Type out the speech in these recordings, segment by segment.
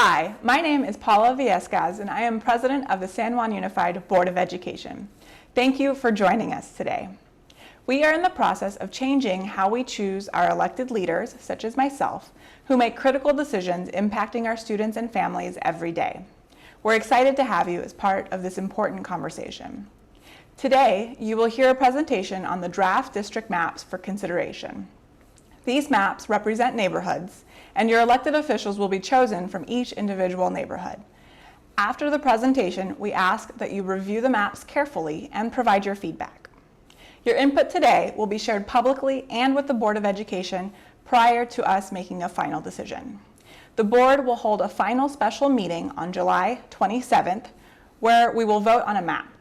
Hi, my name is Paula Viescaz, and I am president of the San Juan Unified Board of Education. Thank you for joining us today. We are in the process of changing how we choose our elected leaders, such as myself, who make critical decisions impacting our students and families every day. We're excited to have you as part of this important conversation. Today, you will hear a presentation on the draft district maps for consideration. These maps represent neighborhoods, and your elected officials will be chosen from each individual neighborhood. After the presentation, we ask that you review the maps carefully and provide your feedback. Your input today will be shared publicly and with the Board of Education prior to us making a final decision. The board will hold a final special meeting on July 27th, where we will vote on a map.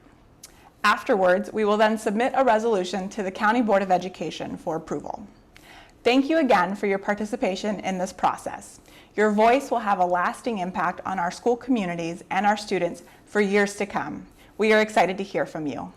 Afterwards, we will then submit a resolution to the County Board of Education for approval. Thank you again for your participation in this process. Your voice will have a lasting impact on our school communities and our students for years to come. We are excited to hear from you.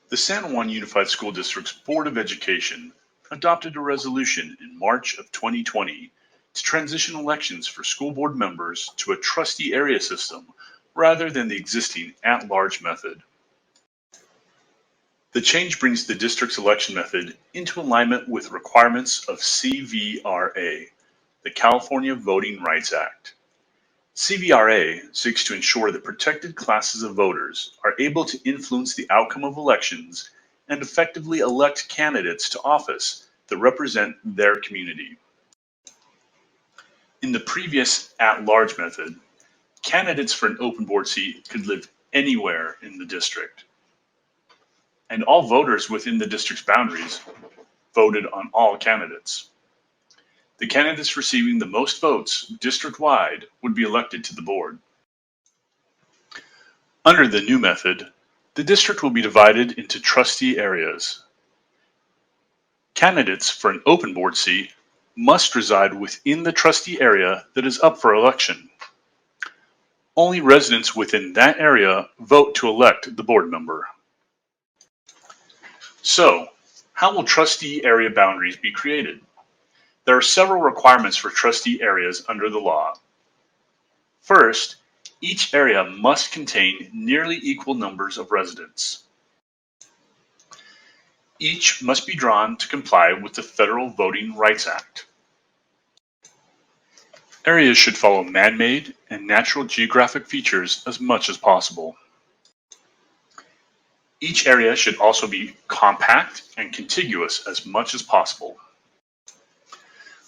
The San Juan Unified School District's Board of Education adopted a resolution in March of 2020 to transition elections for school board members to a trustee area system rather than the existing at-large method. The change brings the district's election method into alignment with requirements of CVRA, the California Voting Rights Act. CVRA seeks to ensure that protected classes of voters are able to influence the outcome of elections and effectively elect candidates to office that represent their community. In the previous at-large method, candidates for an open board seat could live anywhere in the district, and all voters within the district's boundaries voted on all candidates. The candidates receiving the most votes district-wide would be elected to the board. Under the new method, the district will be divided into trustee areas. Candidates for an open board seat must reside within the trustee area that is up for election. Only residents within that area vote to elect the board member. So, how will trustee area boundaries be created? There are several requirements for trustee areas under the law. First, each area must contain nearly equal numbers of residents. Each must be drawn to comply with the Federal Voting Rights Act. Areas should follow man-made and natural geographic features as much as possible. Each area should also be compact and contiguous as much as possible.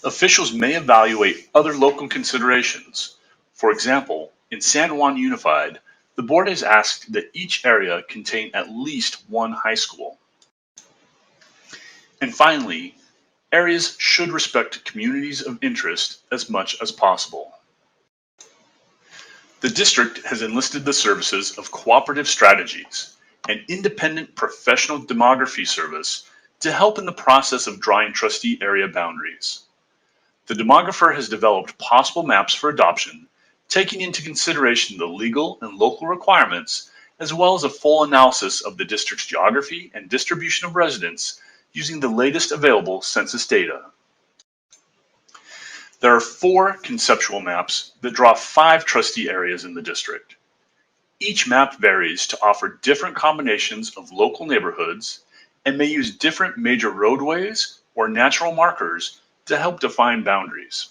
Officials may evaluate other local considerations. For example, in San Juan Unified, the board has asked that each area contain at least one high school. And finally, areas should respect communities of interest as much as possible. The district has enlisted the services of Cooperative Strategies, an independent professional demography service, to help in the process of drawing trustee area boundaries. The demographer has developed possible maps for adoption, taking into consideration the legal and local requirements, as well as a full analysis of the district's geography and distribution of residents using the latest available census data. There are 4 conceptual maps that draw 5 trustee areas in the district. Each map varies to offer different combinations of local neighborhoods and may use different major roadways or natural markers to help define boundaries.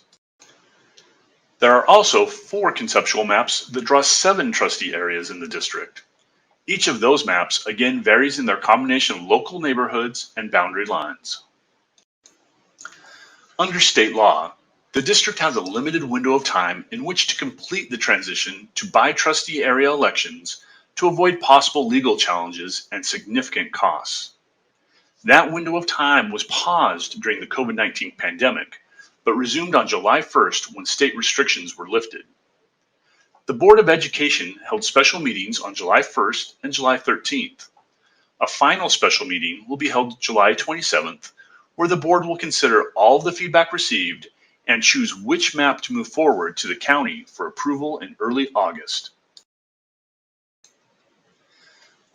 There are also 4 conceptual maps that draw 7 trustee areas in the district. Each of those maps again varies in their combination of local neighborhoods and boundary lines. Under state law, the district has a limited window of time in which to complete the transition to by-trustee area elections to avoid possible legal challenges and significant costs. That window of time was paused during the COVID-19 pandemic, but resumed on July 1st when state restrictions were lifted. The Board of Education held special meetings on July 1st and July 13th. A final special meeting will be held July 27th, where the board will consider all of the feedback received and choose which map to move forward to the county for approval in early August.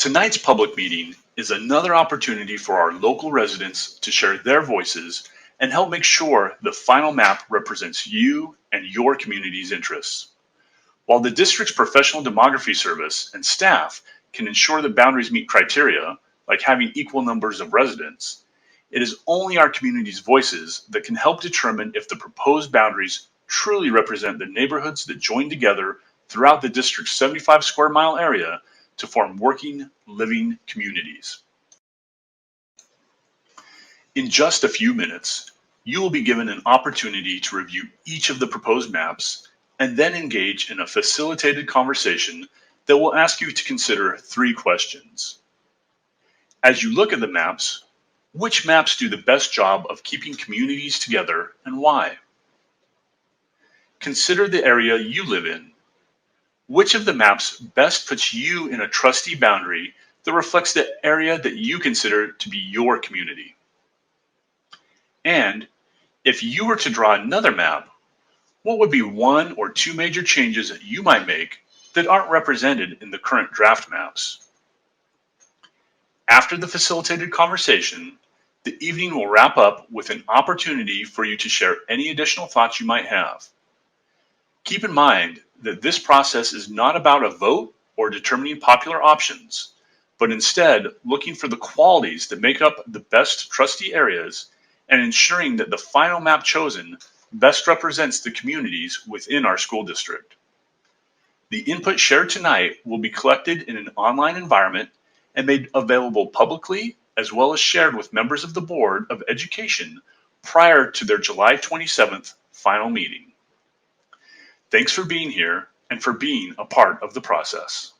Tonight's public meeting is another opportunity for our local residents to share their voices and help make sure the final map represents you and your community's interests. While the district's professional demography service and staff can ensure that boundaries meet criteria, like having equal numbers of residents, it is only our community's voices that can help determine if the proposed boundaries truly represent the neighborhoods that join together throughout the district's 75 square mile area to form working, living communities. In just a few minutes, you will be given an opportunity to review each of the proposed maps and then engage in a facilitated conversation that will ask you to consider 3 questions. As you look at the maps, which maps do the best job of keeping communities together and why? Consider the area you live in. Which of the maps best puts you in a trustee boundary that reflects the area that you consider to be your community? And if you were to draw another map, what would be 1 or 2 major changes that you might make that aren't represented in the current draft maps? After the facilitated conversation, the evening will wrap up with an opportunity for you to share any additional thoughts you might have. Keep in mind that this process is not about a vote or determining popular options, but instead looking for the qualities that make up the best trustee areas and ensuring that the final map chosen best represents the communities within our school district. The input shared tonight will be collected in an online environment and made available publicly, as well as shared with members of the Board of Education prior to their July 27th final meeting. Thanks for being here and for being a part of the process.